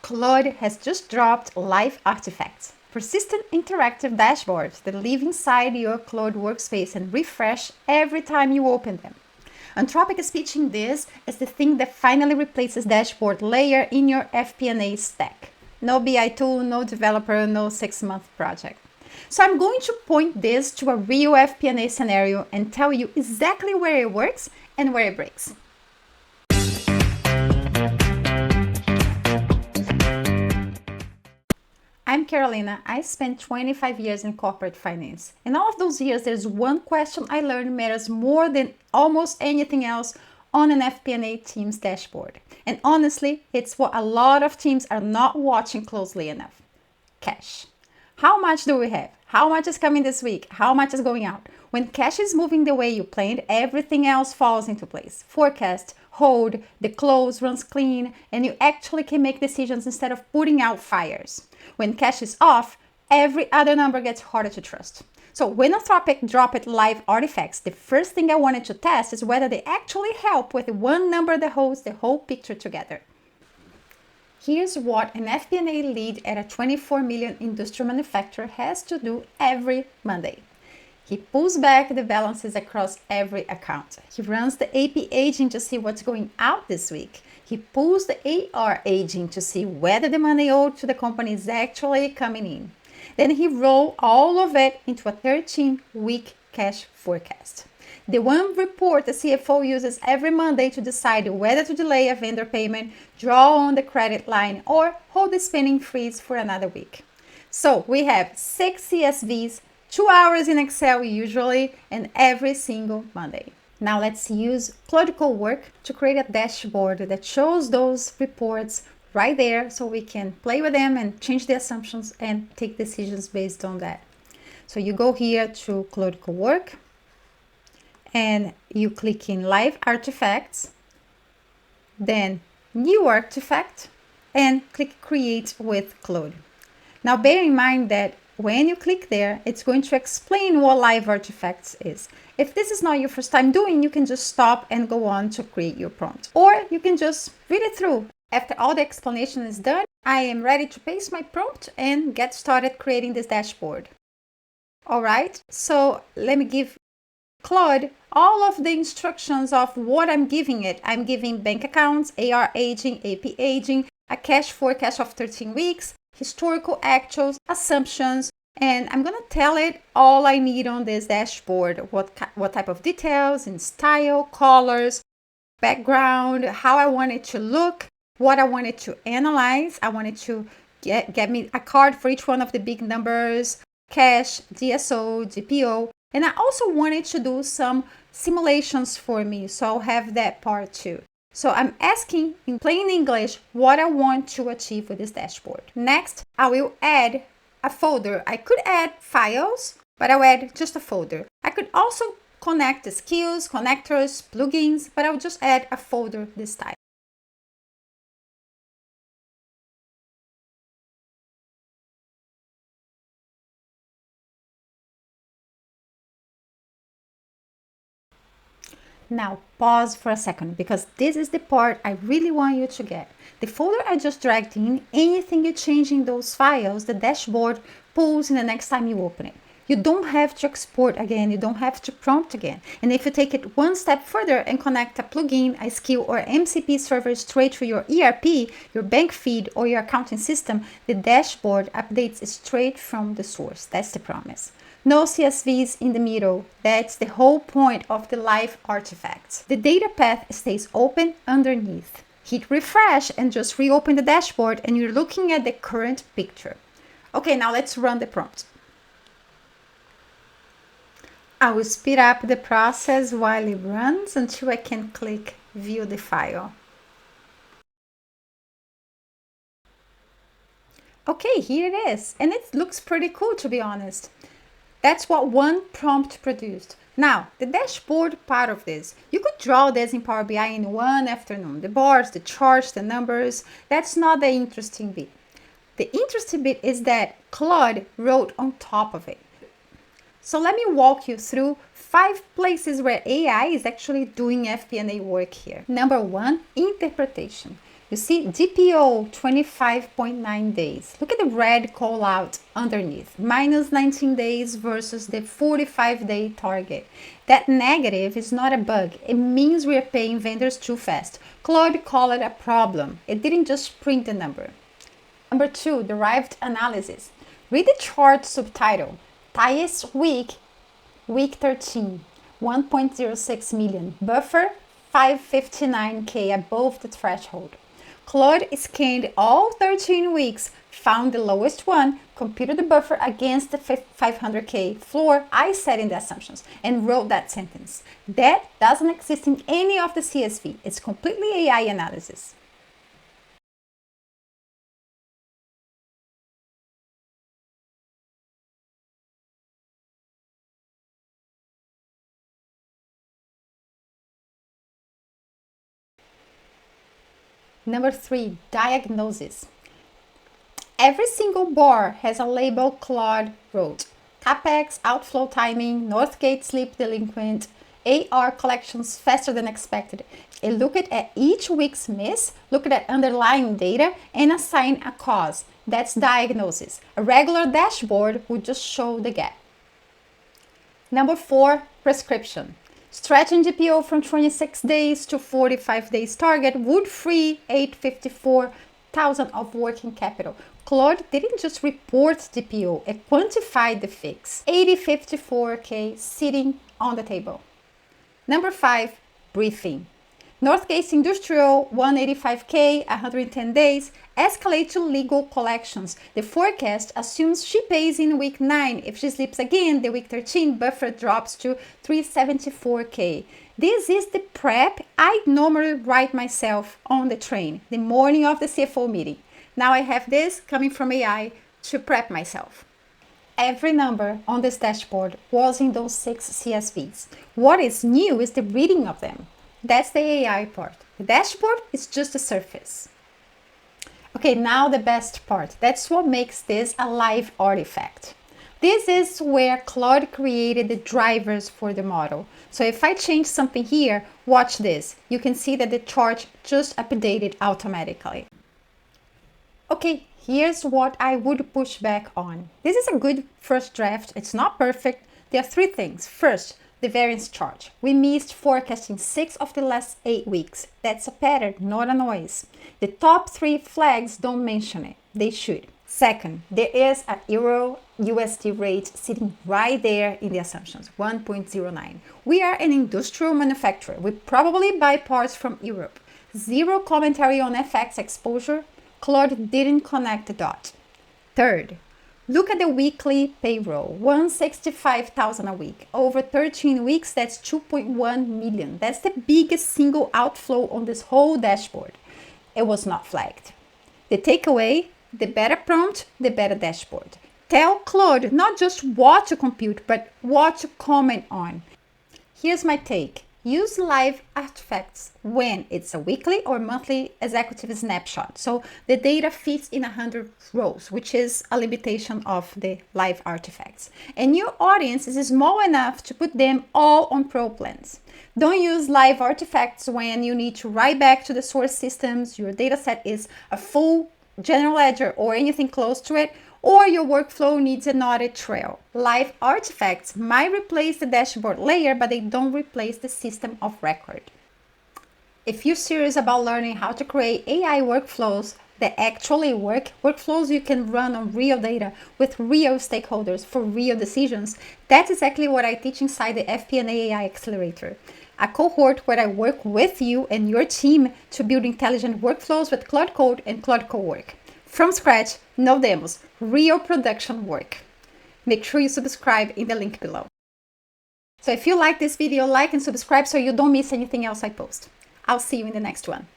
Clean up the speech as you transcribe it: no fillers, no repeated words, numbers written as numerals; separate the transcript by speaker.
Speaker 1: Claude has just dropped Live Artifacts, persistent interactive dashboards that live inside your Claude workspace and refresh every time you open them. Anthropic is pitching this as the thing that finally replaces dashboard layer in your FP&A stack. No BI tool, no developer, no 6-month project. So I'm going to point this to a real FP&A scenario and tell you exactly where it works and where it breaks. I'm Carolina. I spent 25 years in corporate finance. In all of those years, there's one question I learned matters more than almost anything else on an FP&A team's dashboard. And honestly, it's what a lot of teams are not watching closely enough. Cash. How much do we have? How much is coming this week? How much is going out? When cash is moving the way you planned, everything else falls into place. Forecast, hold, the close runs clean, and you actually can make decisions instead of putting out fires. When cash is off, every other number gets harder to trust. So when Anthropic dropped Live Artifacts, the first thing I wanted to test is whether they actually help with one number that holds the whole picture together. Here's what an FP&A lead at a 24 million industrial manufacturer has to do every Monday. He pulls back the balances across every account. He runs the AP aging to see what's going out this week. He pulls the AR aging to see whether the money owed to the company is actually coming in. Then he rolls all of it into a 13-week cash forecast. The one report the CFO uses every Monday to decide whether to delay a vendor payment, draw on the credit line, or hold the spending freeze for another week. So we have 6 CSVs, 2 hours in Excel usually, and every single Monday. Now let's use Claude Work to create a dashboard that shows those reports right there so we can play with them and change the assumptions and take decisions based on that. So you go here to Claude Work and you click in Live Artifacts, then New Artifact, and click Create with Claude. Now bear in mind that when you click there, it's going to explain what Live Artifacts is. If this is not your first time doing, you can just stop and go on to create your prompt. Or you can just read it through. After all the explanation is done, I am ready to paste my prompt and get started creating this dashboard. All right, so let me give Claude all of the instructions of what I'm giving it. I'm giving bank accounts, AR aging, AP aging, a cash forecast of 13 weeks, historical actuals, assumptions, and I'm gonna tell it all I need on this dashboard, what type of details and style, colors, background, how I want it to look, what I want it to analyze. I want it to get me a card for each one of the big numbers, cash, DSO, DPO, and I also wanted to do some simulations for me, so I'll have that part too. So I'm asking in plain English what I want to achieve with this dashboard. Next, I will add a folder. I could add files, but I'll add just a folder. I could also connect the skills, connectors, plugins, but I'll just add a folder this time. Now pause for a second because this is the part I really want you to get. The folder I just dragged in, anything you change in those files, the dashboard pulls in the next time you open it. You don't have to export again, you don't have to prompt again. And if you take it one step further and connect a plugin, a skill, or MCP server straight to your ERP, your bank feed, or your accounting system, the dashboard updates straight from the source. That's the promise. No CSVs in the middle. That's the whole point of the Live Artifacts. The data path stays open underneath. Hit refresh and just reopen the dashboard and you're looking at the current picture. Okay, now let's run the prompt. I will speed up the process while it runs until I can click view the file. Okay, here it is. And it looks pretty cool, to be honest. That's what one prompt produced. Now, the dashboard part of this, you could draw this in Power BI in one afternoon. The bars, the charts, the numbers, that's not the interesting bit. The interesting bit is that Claude wrote on top of it. So let me walk you through 5 places where AI is actually doing FP&A work here. Number 1, interpretation. You see DPO 25.9 days. Look at the red call out underneath, minus 19 days versus the 45-day target. That negative is not a bug. It means we are paying vendors too fast. Claude called it a problem. It didn't just print the number. Number 2, derived analysis. Read the chart subtitle. Highest week 13, 1.06 million. Buffer 559K above the threshold. Claude scanned all 13 weeks, found the lowest one, computed the buffer against the 500K floor I set in the assumptions, and wrote that sentence. That doesn't exist in any of the CSV. It's completely AI analysis. Number 3, diagnosis. Every single bar has a label Claude wrote. CapEx, outflow timing, Northgate sleep delinquent, AR collections faster than expected. It looked at each week's miss, looked at underlying data, and assign a cause. That's diagnosis. A regular dashboard would just show the gap. Number 4, prescription. Stretching DPO from 26 days to 45 days target would free 854,000 of working capital. Claude didn't just report DPO, it quantified the fix. 8054K sitting on the table. Number 5, briefing. Northgate Industrial 185K, 110 days, escalate to legal collections. The forecast assumes she pays in week 9. If she slips again, the week 13 buffer drops to 374K. This is the prep I normally write myself on the train, the morning of the CFO meeting. Now I have this coming from AI to prep myself. Every number on this dashboard was in those 6 CSVs. What is new is the reading of them. That's the AI part. The dashboard is just the surface. Okay, now the best part. That's what makes this a live artifact. This is where Claude created the drivers for the model. So if I change something here, watch this. You can see that the chart just updated automatically. Okay, here's what I would push back on. This is a good first draft. It's not perfect. There are 3 things. First, the variance chart. We missed forecasting 6 of the last 8 weeks. That's a pattern, not a noise. The top 3 flags don't mention it. They should. Second, there is a Euro USD rate sitting right there in the assumptions, 1.09. We are an industrial manufacturer. We probably buy parts from Europe. Zero commentary on FX exposure. Claude didn't connect the dot. Third, look at the weekly payroll, 165,000 a week. Over 13 weeks, that's 2.1 million. That's the biggest single outflow on this whole dashboard. It was not flagged. The takeaway, the better prompt, the better dashboard. Tell Claude not just what to compute, but what to comment on. Here's my take. Use live artifacts when it's a weekly or monthly executive snapshot. So the data fits in 100 rows, which is a limitation of the live artifacts. And your audience is small enough to put them all on pro plans. Don't use live artifacts when you need to write back to the source systems, your data set is a full general ledger or anything close to it, or your workflow needs an audit trail. Live artifacts might replace the dashboard layer, but they don't replace the system of record. If you're serious about learning how to create AI workflows that actually work, workflows you can run on real data with real stakeholders for real decisions, that's exactly what I teach inside the FP&A AI Accelerator, a cohort where I work with you and your team to build intelligent workflows with Claude Code and Claude Cowork. From scratch, no demos, real production work. Make sure you subscribe in the link below. So if you like this video, like and subscribe so you don't miss anything else I post. I'll see you in the next one.